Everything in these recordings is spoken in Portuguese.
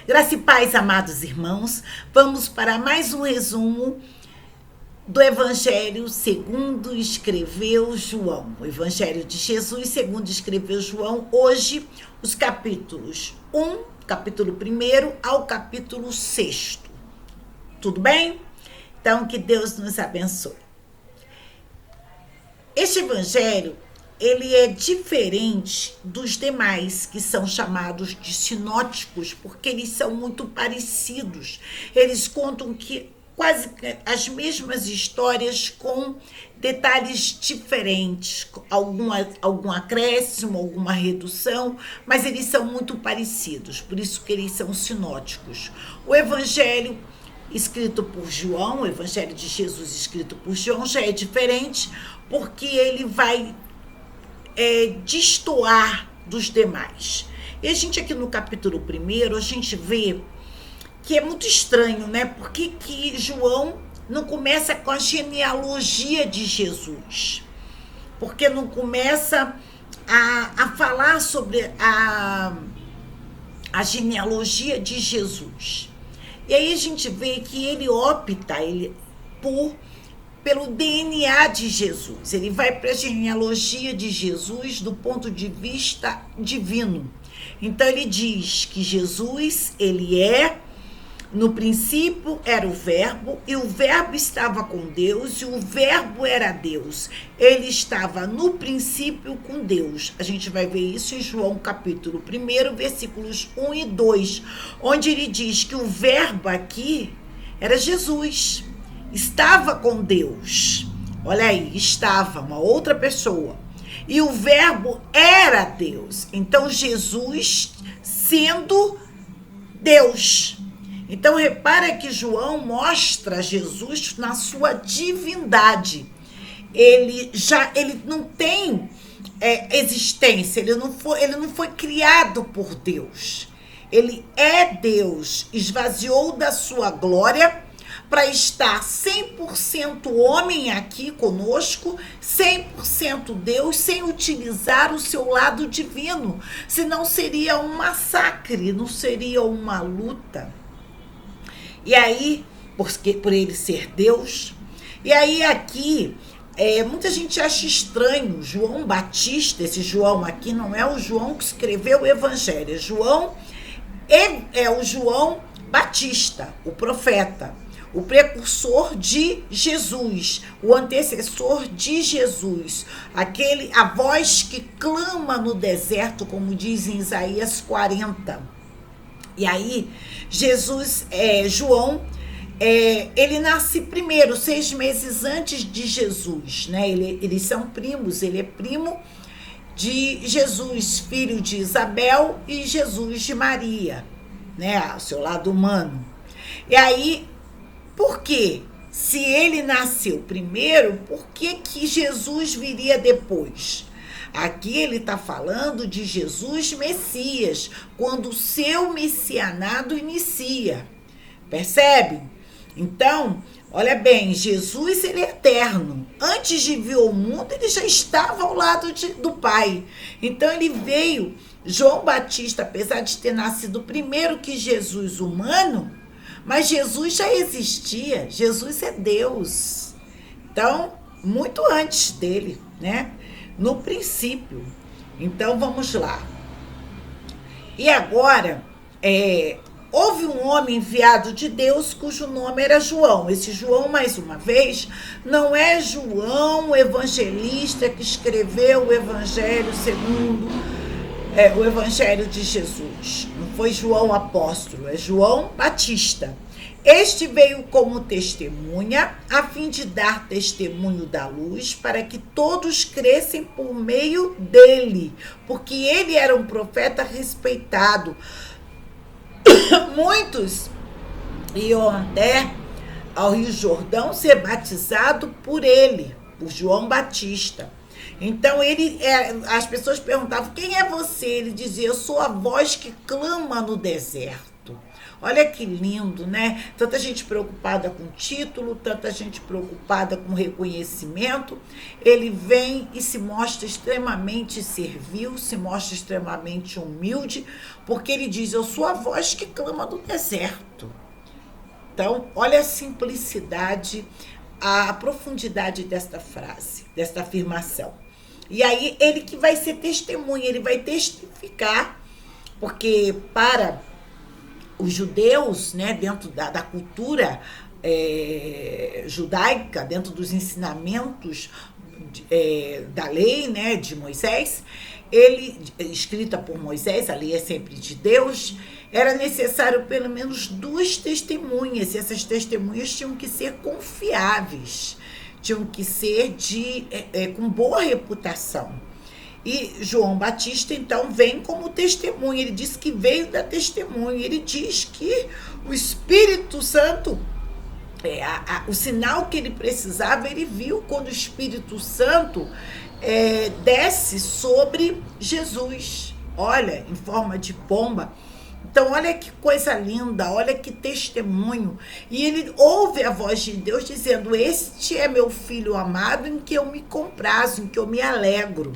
Graça e paz, amados irmãos, vamos para mais um resumo do Evangelho segundo escreveu João. O Evangelho de Jesus segundo escreveu João. Hoje, os capítulos 1, capítulo 1 ao capítulo 6. Tudo bem? Então, que Deus nos abençoe. Este Evangelho, ele é diferente dos demais, que são chamados de sinóticos, porque eles são muito parecidos. Eles contam quase as mesmas histórias com detalhes diferentes, algum acréscimo, alguma redução, mas eles são muito parecidos, por isso que eles são sinóticos. O Evangelho escrito por João, o Evangelho de Jesus escrito por João, já é diferente, porque ele vai destoar dos demais. E a gente aqui no capítulo 1, a gente vê que é muito estranho, né? Por que João não começa com a genealogia de Jesus? Porque não começa a falar sobre a genealogia de Jesus. E aí a gente vê que ele opta pelo DNA de Jesus. Ele vai para a genealogia de Jesus do ponto de vista divino. Então ele diz que Jesus, no princípio era o verbo, e o verbo estava com Deus, e o verbo era Deus. Ele estava no princípio com Deus. A gente vai ver isso em João capítulo 1, versículos 1 e 2, onde ele diz que o verbo aqui era Jesus. Estava com Deus. Olha aí, estava uma outra pessoa. E o verbo era Deus. Então, Jesus sendo Deus. Então, repara que João mostra Jesus na sua divindade. Ele não tem existência, ele não foi criado por Deus. Ele é Deus, esvaziou da sua glória para estar 100% homem aqui conosco, 100% Deus, sem utilizar o seu lado divino. Senão seria um massacre, não seria uma luta. E aí, por ele ser Deus, e aí aqui, muita gente acha estranho, João Batista, esse João aqui não é o João que escreveu o Evangelho, João é o João Batista, o profeta, o precursor de Jesus, o antecessor de Jesus, a voz que clama no deserto, como diz em Isaías 40. E aí, João, ele nasce primeiro, 6 meses antes de Jesus, né? Eles são primos, ele é primo de Jesus, filho de Isabel, e Jesus de Maria, né? O seu lado humano. E aí, por quê? Se ele nasceu primeiro, por que Jesus viria depois? Aqui ele está falando de Jesus Messias, quando o seu messianado inicia. Percebe? Então, olha bem, Jesus ele é eterno. Antes de vir ao mundo, ele já estava ao lado do Pai. Então ele veio, João Batista, apesar de ter nascido primeiro que Jesus humano, mas Jesus já existia, Jesus é Deus. Então, muito antes dele, né? No princípio. Então, vamos lá. E agora, houve um homem enviado de Deus cujo nome era João. Esse João, mais uma vez, não é João, o evangelista que escreveu o Evangelho segundo o Evangelho de Jesus. Não foi João apóstolo, é João Batista. Este veio como testemunha, a fim de dar testemunho da luz, para que todos crescem por meio dele, porque ele era um profeta respeitado. Muitos iam até ao Rio Jordão ser batizado por ele, por João Batista. Então, as pessoas perguntavam, quem é você? Ele dizia, eu sou a voz que clama no deserto. deserto. Olha que lindo, né? Tanta gente preocupada com título, tanta gente preocupada com reconhecimento. Ele vem e se mostra extremamente servil, se mostra extremamente humilde, porque ele diz: eu sou a voz que clama do deserto. Então, olha a simplicidade, a profundidade desta frase, desta afirmação. E aí, ele que vai ser testemunha, ele vai testificar, porque para os judeus, né, dentro da cultura judaica, dentro dos ensinamentos da lei, né, de Moisés, escrita por Moisés, a lei é sempre de Deus, era necessário pelo menos 2 testemunhas, e essas testemunhas tinham que ser confiáveis, tinham que ser com boa reputação. E João Batista, então, vem como testemunha. Ele diz que veio da testemunha. Ele diz que o Espírito Santo, o sinal que ele precisava, ele viu quando o Espírito Santo desce sobre Jesus. Olha, em forma de pomba. Então, olha que coisa linda, olha que testemunho. E ele ouve a voz de Deus dizendo: este é meu filho amado, em que eu me comprazo, em que eu me alegro.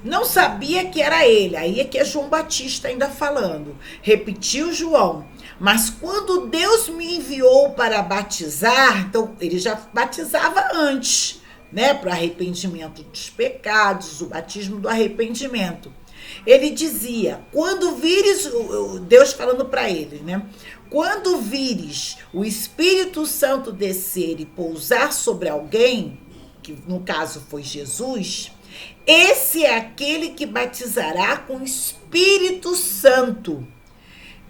Não sabia que era ele. Aí é que é João Batista ainda falando. Repetiu João: mas quando Deus me enviou para batizar, então ele já batizava antes, né, para o arrependimento dos pecados, o batismo do arrependimento. Ele dizia: quando vires, Deus falando para ele, né? Quando vires o Espírito Santo descer e pousar sobre alguém, que no caso foi Jesus, esse é aquele que batizará com o Espírito Santo.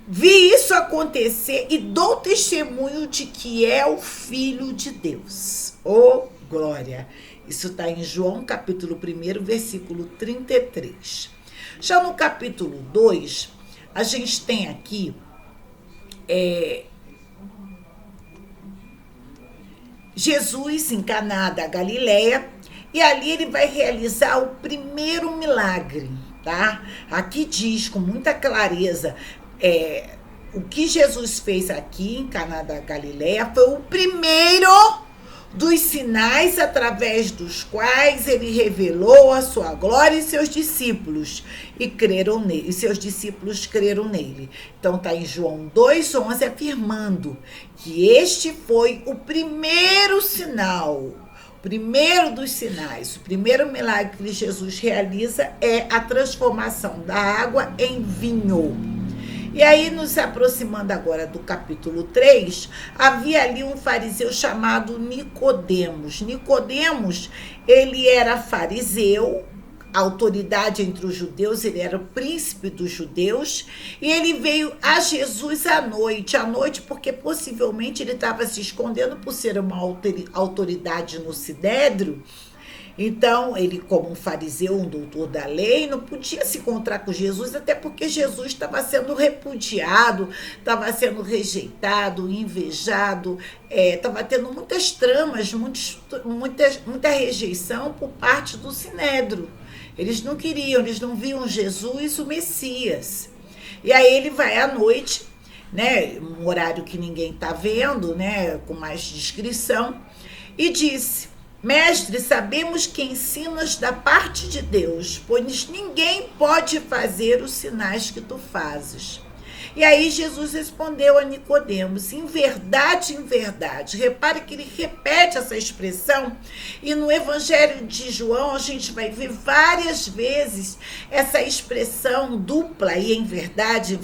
Vi isso acontecer e dou testemunho de que é o Filho de Deus. Oh, glória! Isso está em João capítulo 1, versículo 33. Já no capítulo 2, a gente tem aqui Jesus em Caná da Galileia, e ali ele vai realizar o primeiro milagre, tá? Aqui diz com muita clareza, o que Jesus fez aqui em Caná da Galileia foi o primeiro dos sinais através dos quais ele revelou a sua glória e seus discípulos creram nele, e seus discípulos creram nele. Então está em João 2,11 afirmando que este foi o primeiro sinal, o primeiro dos sinais, o primeiro milagre que Jesus realiza é a transformação da água em vinho. E aí, nos aproximando agora do capítulo 3, havia ali um fariseu chamado Nicodemos. Nicodemos, ele era fariseu, autoridade entre os judeus, ele era o príncipe dos judeus, e ele veio a Jesus à noite porque possivelmente ele estava se escondendo por ser uma autoridade no Sinédrio. Então, ele, como um fariseu, um doutor da lei, não podia se encontrar com Jesus, até porque Jesus estava sendo repudiado, estava sendo rejeitado, invejado, estava tendo muitas tramas, muita rejeição por parte do Sinédrio. Eles não queriam, eles não viam Jesus, o Messias. E aí ele vai à noite, né, um horário que ninguém está vendo, né, com mais discrição, e disse: mestre, sabemos que ensinas da parte de Deus, pois ninguém pode fazer os sinais que tu fazes. E aí Jesus respondeu a Nicodemos: em verdade, repare que ele repete essa expressão, e no Evangelho de João a gente vai ver várias vezes essa expressão dupla, e em verdade,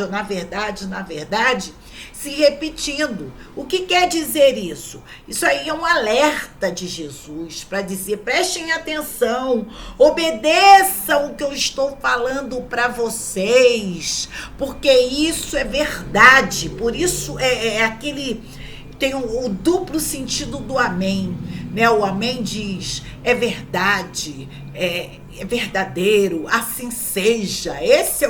ou na verdade, se repetindo. O que quer dizer isso? Isso aí é um alerta de Jesus para dizer: prestem atenção, obedeçam o que eu estou falando para vocês, porque isso é verdade. Por isso aquele tem o duplo sentido do amém, né? O amém diz: é verdade, é verdadeiro, assim seja. Esse é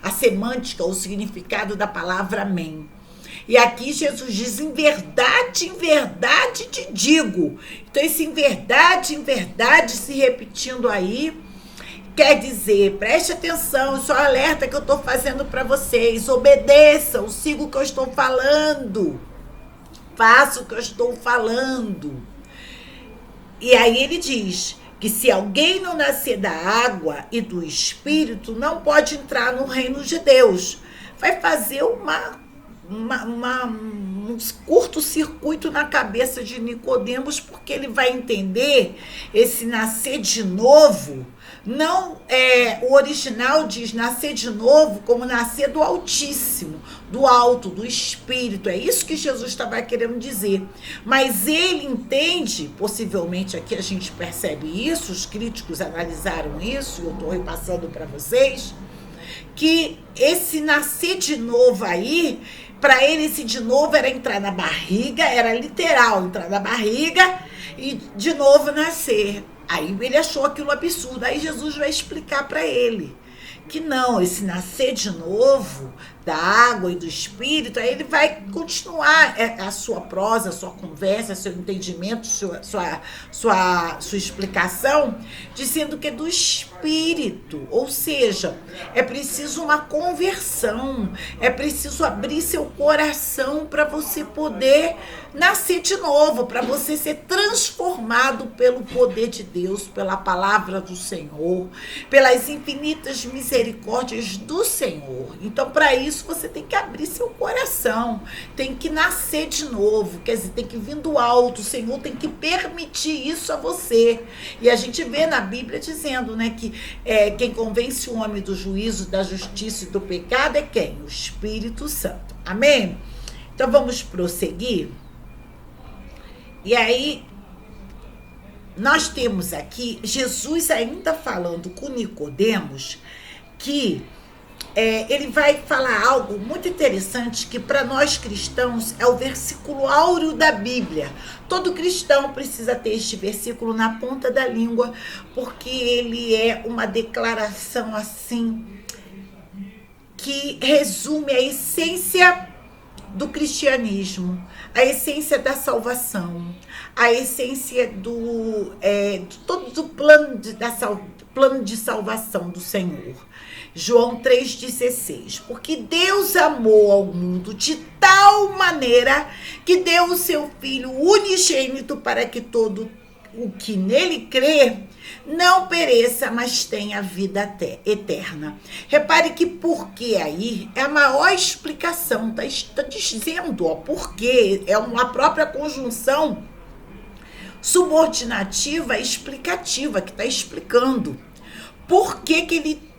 a semântica, o significado da palavra amém. E aqui Jesus diz: em verdade te digo. Então esse em verdade se repetindo aí, Quer dizer, preste atenção, isso é um alerta que eu estou fazendo para vocês. Obedeçam, sigam o que eu estou falando. Faça o que eu estou falando. E aí ele diz que se alguém não nascer da água e do Espírito, não pode entrar no reino de Deus. Vai fazer um curto-circuito na cabeça de Nicodemos, porque ele vai entender esse nascer de novo. Não o original diz nascer de novo como nascer do Altíssimo, do alto, do Espírito. É isso que Jesus estava querendo dizer. Mas ele entende, possivelmente aqui a gente percebe isso, os críticos analisaram isso, e eu estou repassando para vocês, que esse nascer de novo aí, para ele esse de novo era entrar na barriga, era literal, entrar na barriga e de novo nascer. Aí ele achou aquilo absurdo. Aí Jesus vai explicar para ele que não, esse nascer de novo da água e do Espírito, aí ele vai continuar a sua prosa, a sua conversa, seu entendimento, sua explicação, dizendo que é do Espírito. Ou seja, é preciso uma conversão, é preciso abrir seu coração para você poder nascer de novo, para você ser transformado pelo poder de Deus, pela palavra do Senhor, pelas infinitas misericórdias do Senhor. Então, para isso, você tem que abrir seu coração, tem que nascer de novo, quer dizer, tem que vir do alto, o Senhor tem que permitir isso a você. E a gente vê na Bíblia dizendo, né, que quem convence o homem do juízo, da justiça e do pecado é quem? O Espírito Santo. Amém? Então, vamos prosseguir. E aí, nós temos aqui Jesus ainda falando com Nicodemos que ele vai falar algo muito interessante que para nós cristãos é o versículo áureo da Bíblia. Todo cristão precisa ter este versículo na ponta da língua, porque ele é uma declaração assim que resume a essência do cristianismo, a essência da salvação, a essência do plano de salvação do Senhor. João 3,16. Porque Deus amou ao mundo de tal maneira que deu o seu Filho unigênito para que todo o que nele crê não pereça, mas tenha vida eterna. Repare que porque aí é a maior explicação, está dizendo, porque é uma própria conjunção subordinativa explicativa que está explicando por que ele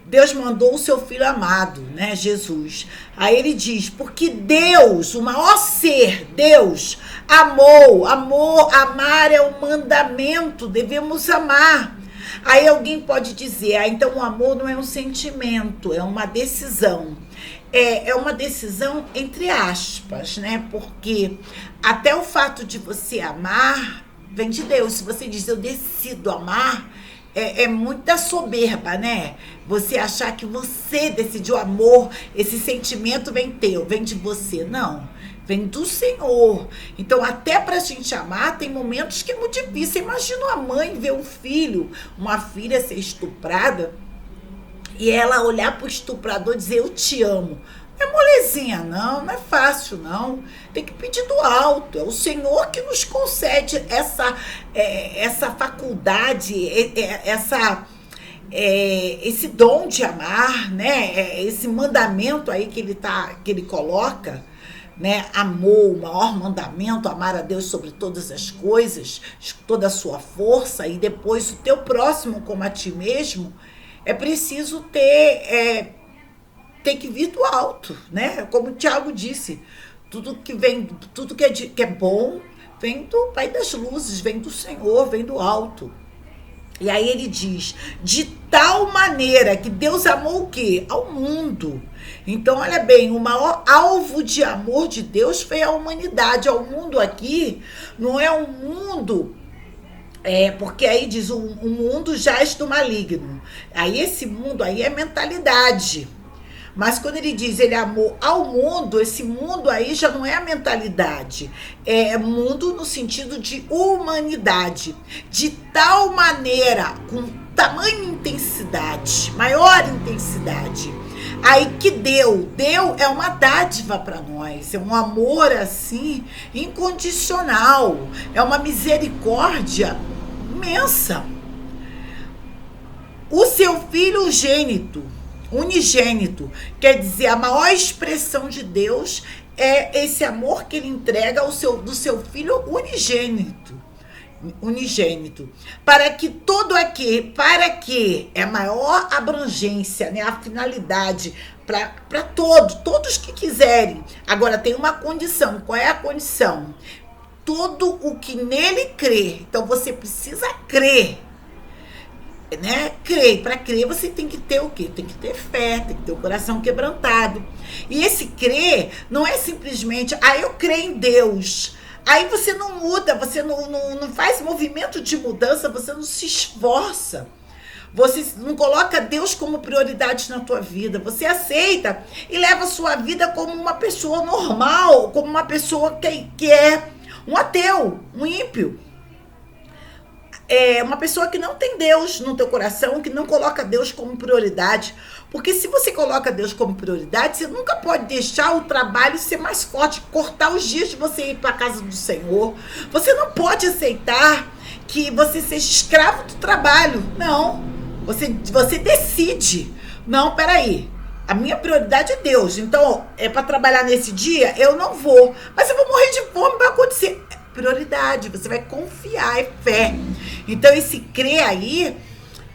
Deus mandou o seu filho amado, né, Jesus. Aí ele diz, porque Deus, o maior ser, Deus, amar é um mandamento, devemos amar. Aí alguém pode dizer, então o amor não é um sentimento, é uma decisão. É uma decisão entre aspas, né, porque até o fato de você amar vem de Deus. Se você diz, eu decido amar, é muita soberba, né? Você achar que você decidiu amor, esse sentimento vem de você. Não, vem do Senhor. Então, até pra gente amar, tem momentos que é muito difícil. Imagina uma mãe ver um filho, uma filha ser estuprada, e ela olhar pro estuprador e dizer, eu te amo. Não é molezinha, não é fácil, não. Tem que pedir do alto. É o Senhor que nos concede essa faculdade, esse dom de amar, né? Esse mandamento aí que ele coloca, né? Amor, o maior mandamento, amar a Deus sobre todas as coisas, toda a sua força, e depois o teu próximo como a ti mesmo. É preciso tem que vir do alto, né? Como o Tiago disse, tudo que é bom vem do Pai das Luzes, vem do Senhor, vem do alto. E aí ele diz, de tal maneira que Deus amou o quê? Ao mundo. Então, olha bem, o maior alvo de amor de Deus foi a humanidade. Ao mundo aqui não é um mundo... porque aí diz, o mundo jaz do maligno. Aí esse mundo aí é mentalidade. Mas quando ele diz ele amou ao mundo, esse mundo aí já não é a mentalidade. É mundo no sentido de humanidade. De tal maneira, com tamanha intensidade, maior intensidade. Aí que deu é uma dádiva para nós, é um amor assim, incondicional, é uma misericórdia imensa. O seu filho unigênito, quer dizer, a maior expressão de Deus é esse amor que ele entrega do seu filho unigênito, para que é a maior abrangência, né, a finalidade para todos que quiserem. Agora tem uma condição. Qual é a condição? Todo o que nele crê. Então você precisa crer, né? Crer. Para crer você tem que ter o quê? Tem que ter fé, tem que ter o coração quebrantado. E esse crer não é simplesmente, eu creio em Deus. Aí você não muda, você não faz movimento de mudança, você não se esforça. Você não coloca Deus como prioridade na tua vida. Você aceita e leva a sua vida como uma pessoa normal, como uma pessoa que é um ateu, um ímpio. É uma pessoa que não tem Deus no teu coração, que não coloca Deus como prioridade. Porque se você coloca Deus como prioridade, você nunca pode deixar o trabalho ser mais forte, cortar os dias de você ir para a casa do Senhor. Você não pode aceitar que você seja escravo do trabalho. Não. Você decide. Não, peraí. A minha prioridade é Deus. Então, é para trabalhar nesse dia, eu não vou. Mas eu vou morrer de fome, vai acontecer. Prioridade, você vai confiar, é fé. Então esse crer aí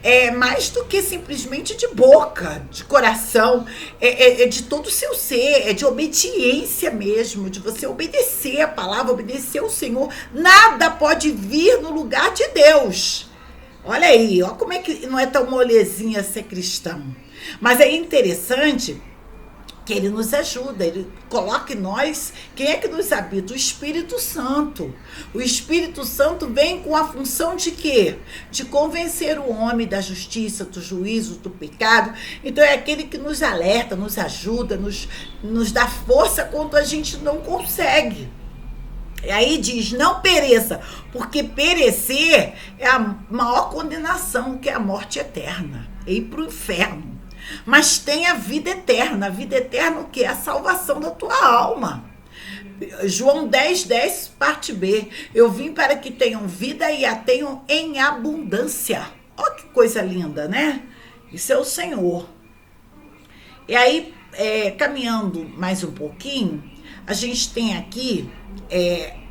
é mais do que simplesmente de boca, de coração, é de todo o seu ser, é de obediência mesmo, de você obedecer a palavra, obedecer ao Senhor. Nada pode vir no lugar de Deus. Olha aí, ó, como é que não é tão molezinha ser cristão. Mas é interessante que ele nos ajuda, ele coloca em nós, quem é que nos habita? O Espírito Santo. O Espírito Santo vem com a função de quê? De convencer o homem da justiça, do juízo, do pecado. Então é aquele que nos alerta, nos ajuda, nos dá força quando a gente não consegue. E aí diz, não pereça, porque perecer é a maior condenação, que é a morte eterna, é ir para o inferno. Mas tem a vida eterna. A vida eterna, o que? A salvação da tua alma. João 10:10, parte B. Eu vim para que tenham vida e a tenham em abundância. Olha que coisa linda, né? Isso é o Senhor. E aí, caminhando mais um pouquinho, a gente tem aqui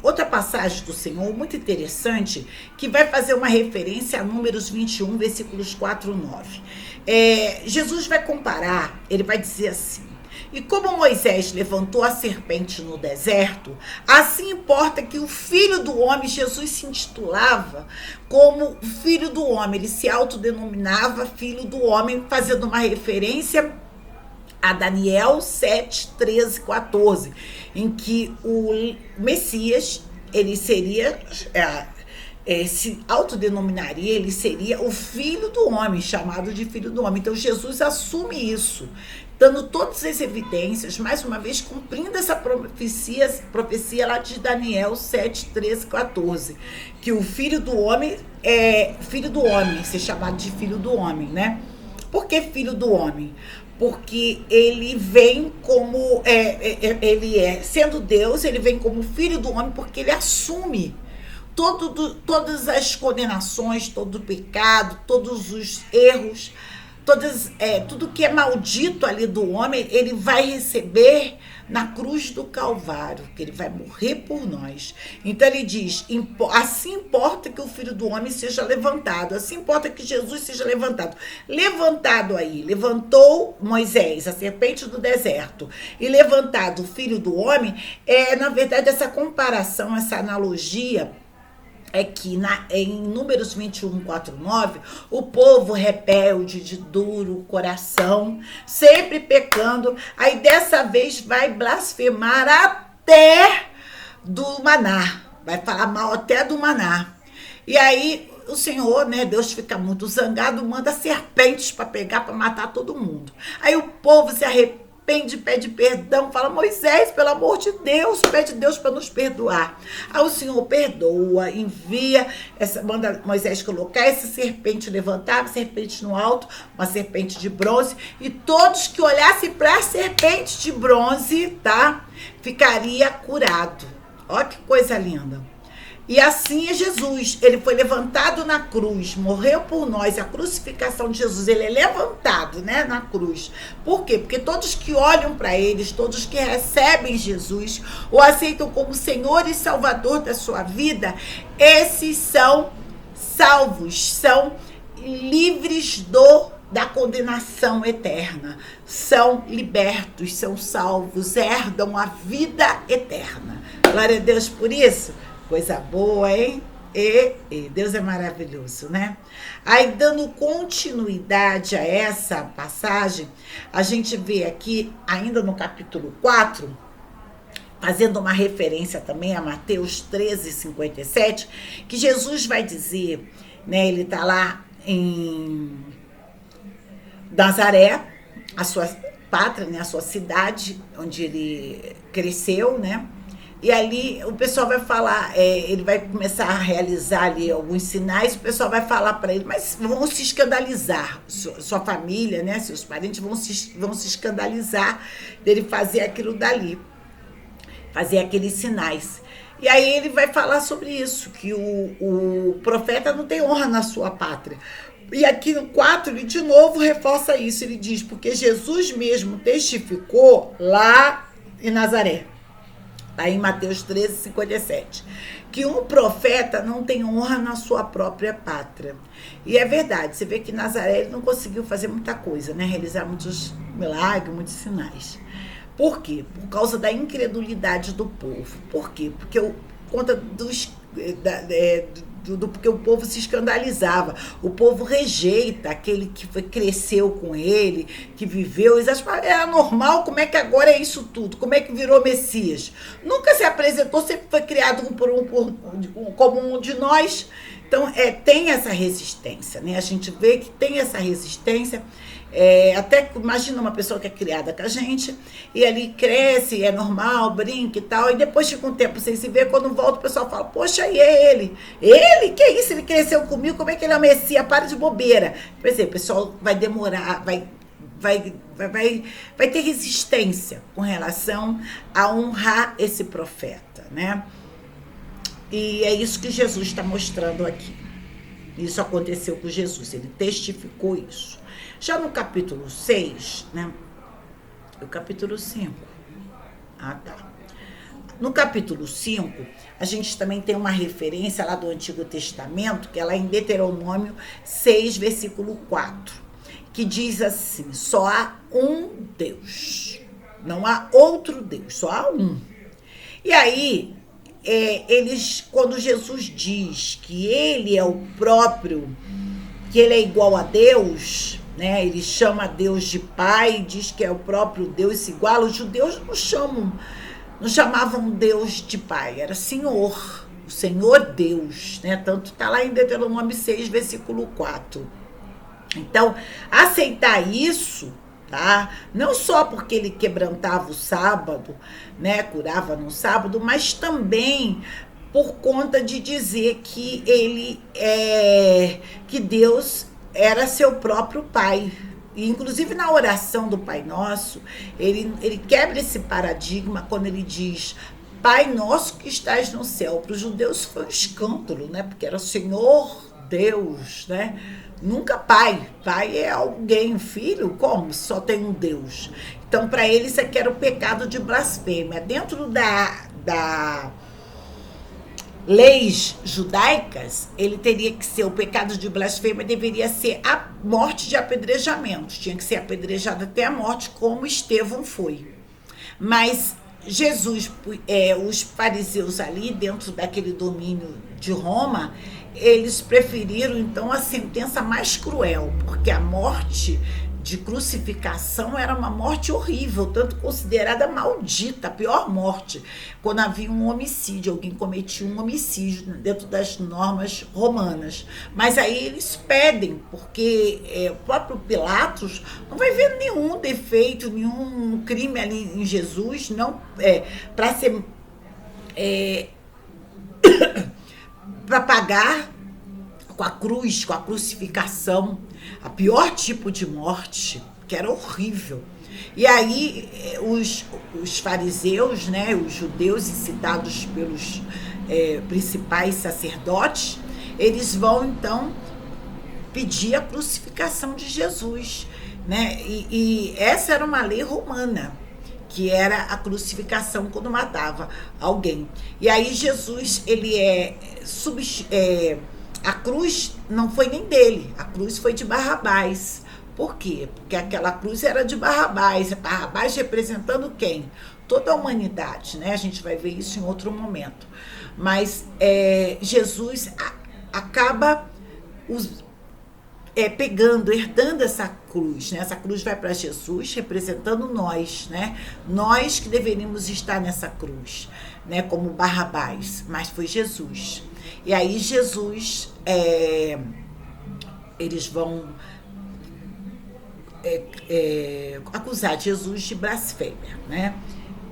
outra passagem do Senhor muito interessante, que vai fazer uma referência a Números 21, versículos 4 e 9. Jesus vai comparar, ele vai dizer assim: e como Moisés levantou a serpente no deserto, assim importa que o Filho do Homem, Jesus se intitulava como Filho do Homem, ele se autodenominava Filho do Homem, fazendo uma referência a Daniel 7, 13, 14, em que o Messias, ele seria, se autodenominaria, ele seria o Filho do Homem, chamado de Filho do Homem. Então Jesus assume isso, dando todas as evidências, mais uma vez cumprindo essa profecia lá de Daniel 7, 13, 14, que o Filho do Homem ser chamado de Filho do Homem, né? Por que Filho do Homem? Porque ele vem como, sendo Deus, ele vem como Filho do Homem, porque ele assume todas as condenações, todo o pecado, todos os erros, tudo que é maldito ali do homem, ele vai receber na cruz do Calvário, que ele vai morrer por nós. Então ele diz, assim importa que o Filho do Homem seja levantado, assim importa que Jesus seja levantado. Levantado aí, levantou Moisés, a serpente do deserto, e levantado o Filho do Homem, na verdade essa comparação, essa analogia, é que em Números 21, 4, 9, o povo rebelde, de duro coração, sempre pecando, aí dessa vez vai blasfemar até do maná, vai falar mal até do maná. E aí o Senhor, né, Deus fica muito zangado, manda serpentes para pegar, para matar todo mundo. Aí o povo se arrepende, arrepende, pede perdão, fala: Moisés, pelo amor de Deus, pede Deus para nos perdoar. Aí o Senhor perdoa, envia, manda Moisés colocar essa serpente, levantava a serpente no alto, uma serpente de bronze, e todos que olhassem para a serpente de bronze, tá, ficaria curado. Olha que coisa linda. E assim é Jesus, ele foi levantado na cruz, morreu por nós, a crucificação de Jesus, ele é levantado, né, na cruz. Por quê? Porque todos que olham para eles, todos que recebem Jesus, o aceitam como Senhor e Salvador da sua vida, esses são salvos, são livres da condenação eterna, são libertos, são salvos, herdam a vida eterna. Glória a Deus por isso. Coisa boa, hein? Deus é maravilhoso, né? Aí, dando continuidade a essa passagem, a gente vê aqui, ainda no capítulo 4, fazendo uma referência também a Mateus 13:57, que Jesus vai dizer, né? Ele está lá em Nazaré, a sua pátria, né? A sua cidade, onde ele cresceu, né? E ali o pessoal vai falar, ele vai começar a realizar ali alguns sinais, o pessoal vai falar para ele, mas vão se escandalizar, sua família, né, seus parentes vão se escandalizar dele fazer aquilo dali, fazer aqueles sinais. E aí ele vai falar sobre isso, que o profeta não tem honra na sua pátria. E aqui no 4 ele de novo reforça isso, ele diz, porque Jesus mesmo testificou lá em Nazaré. Aí em Mateus 13:57, que um profeta não tem honra na sua própria pátria. E é verdade, você vê que Nazaré ele não conseguiu fazer muita coisa, né? Realizar muitos milagres, muitos sinais. Por quê? Por causa da incredulidade do povo. Por quê? Porque conta porque o povo se escandalizava, o povo rejeita aquele que cresceu com ele, que viveu, eles acham que era normal, como é que agora é isso tudo, como é que virou Messias? Nunca se apresentou, sempre foi criado como um de nós. Então tem essa resistência, né? A gente vê que tem essa resistência. Até imagina uma pessoa que é criada com a gente e ali cresce, é normal, brinca e tal, e depois fica um tempo sem se ver, quando volta o pessoal fala: poxa, e ele? Que é isso? Ele cresceu comigo, como é que ele é o Messias? Para de bobeira. Por exemplo, o pessoal vai demorar, vai ter resistência com relação a honrar esse profeta, né? E é isso que Jesus está mostrando aqui. Isso aconteceu com Jesus, ele testificou isso. Já no capítulo 6, né? O capítulo 5. Tá. No capítulo 5, a gente também tem uma referência lá do Antigo Testamento, que é lá em Deuteronômio 6, versículo 4, que diz assim: só há um Deus, não há outro Deus, só há um. E aí, quando Jesus diz que ele é o próprio, que ele é igual a Deus, né? Ele chama Deus de Pai, diz que é o próprio Deus, se iguala. Os judeus não chamavam Deus de Pai, era Senhor, o Senhor Deus, né? Tanto está lá em Deuteronômio 6, versículo 4. Então, aceitar isso, tá? Não só porque ele quebrantava o sábado, né? Curava no sábado, mas também por conta de dizer que que Deus era seu próprio Pai. E, inclusive, na oração do Pai Nosso, ele quebra esse paradigma quando ele diz: Pai Nosso que estás no céu. Para os judeus foi um escândalo, né? Porque era Senhor Deus, né? Nunca Pai. Pai é alguém, filho, como? Só tem um Deus. Então, para ele, isso aqui era o pecado de blasfêmia. Dentro da leis judaicas, ele teria que ser, o pecado de blasfêmia deveria ser a morte de apedrejamento, tinha que ser apedrejado até a morte, como Estevão foi. Mas Jesus, os fariseus ali, dentro daquele domínio de Roma, eles preferiram então a sentença mais cruel, porque a morte de crucificação era uma morte horrível, tanto considerada maldita, a pior morte, quando havia um homicídio, alguém cometia um homicídio dentro das normas romanas. Mas aí eles pedem, porque o próprio Pilatos não vai ver nenhum defeito, nenhum crime ali em Jesus, não para ser para pagar com a cruz, com a crucificação, a pior tipo de morte, que era horrível. E aí os fariseus, né, os judeus incitados pelos principais sacerdotes, eles vão então pedir a crucificação de Jesus, né? E essa era uma lei romana, que era a crucificação quando matava alguém. E aí Jesus, ele a cruz não foi nem dele, a cruz foi de Barrabás. Por quê? Porque aquela cruz era de Barrabás, Barrabás representando quem? Toda a humanidade, né? A gente vai ver isso em outro momento. Mas Jesus acaba herdando essa cruz, né? Essa cruz vai para Jesus, representando nós, né? Nós que deveríamos estar nessa cruz, né? Como Barrabás, mas foi Jesus. E aí Jesus, eles vão acusar Jesus de blasfêmia, né?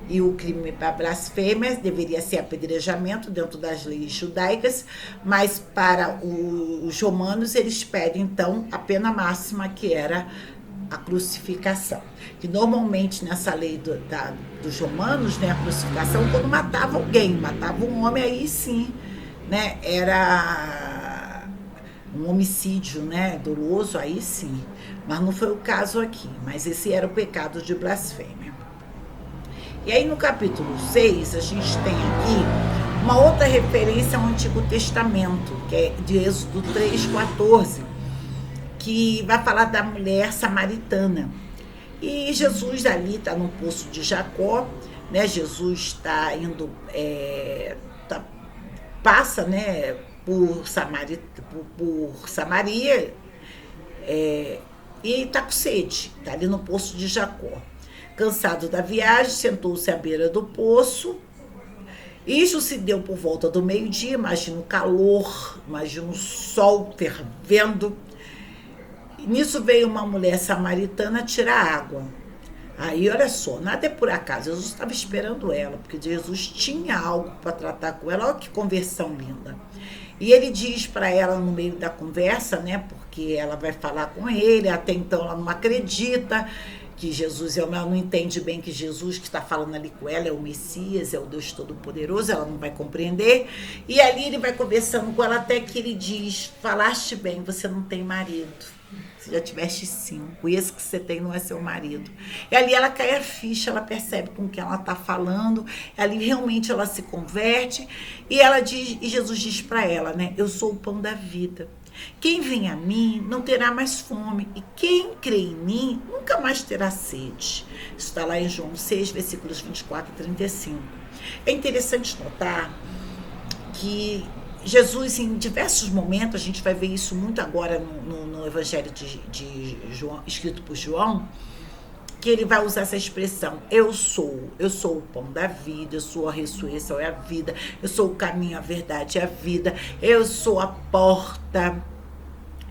E o crime para blasfêmia deveria ser apedrejamento dentro das leis judaicas, mas para os romanos eles pedem então a pena máxima, que era a crucificação. Que normalmente nessa lei dos romanos, né, a crucificação, quando matava alguém, matava um homem, aí sim, né, era um homicídio, né, doloso, aí sim. Mas não foi o caso aqui, mas esse era o pecado de blasfêmia. E aí no capítulo 6, a gente tem aqui uma outra referência ao Antigo Testamento, que é de Êxodo 3:14, que vai falar da mulher samaritana. E Jesus ali está no poço de Jacó, né? Jesus está indo, passa, né, por Samaria, e está com sede, está ali no poço de Jacó. Cansado da viagem, sentou-se à beira do poço. Isso se deu por volta do meio-dia. Imagina o calor, imagina o sol fervendo. E nisso veio uma mulher samaritana tirar água. Aí, olha só, nada é por acaso. Jesus estava esperando ela, porque Jesus tinha algo para tratar com ela. Olha que conversão linda. E ele diz para ela no meio da conversa, né? Porque ela vai falar com ele, até então ela não acredita que Jesus ela não entende bem que Jesus que está falando ali com ela é o Messias, é o Deus Todo-Poderoso, ela não vai compreender. E ali ele vai conversando com ela até que ele diz: falaste bem, você não tem marido. Você já tiveste 5, e esse que você tem não é seu marido. E ali ela cai a ficha, ela percebe com quem ela está falando, ali realmente ela se converte, e ela diz, e Jesus diz para ela, né? Eu sou o pão da vida. Quem vem a mim não terá mais fome, e quem crê em mim nunca mais terá sede. Isso está lá em João 6, versículos 24 e 35. É interessante notar que Jesus, em diversos momentos, a gente vai ver isso muito agora no Evangelho de João, escrito por João, que ele vai usar essa expressão: eu sou o pão da vida, eu sou a ressurreição e a vida, eu sou o caminho, a verdade e a vida, eu sou a porta,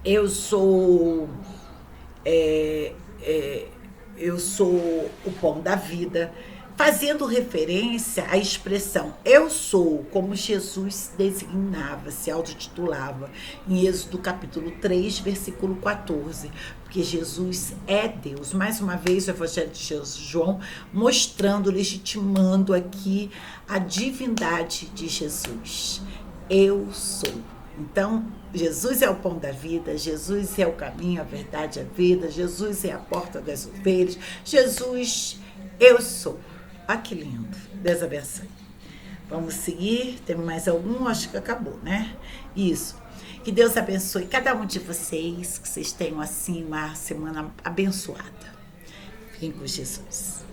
eu sou o pão da vida, fazendo referência à expressão eu sou, como Jesus designava, se autotitulava, em Êxodo capítulo 3, versículo 14, porque Jesus é Deus. Mais uma vez o Evangelho de João mostrando, legitimando aqui a divindade de Jesus. Eu sou. Então, Jesus é o pão da vida, Jesus é o caminho, a verdade, a vida, Jesus é a porta das ovelhas, Jesus, eu sou. Ah, que lindo. Deus abençoe. Vamos seguir. Tem mais algum? Acho que acabou, né? Isso. Que Deus abençoe cada um de vocês. Que vocês tenham, assim, uma semana abençoada. Fiquem com Jesus.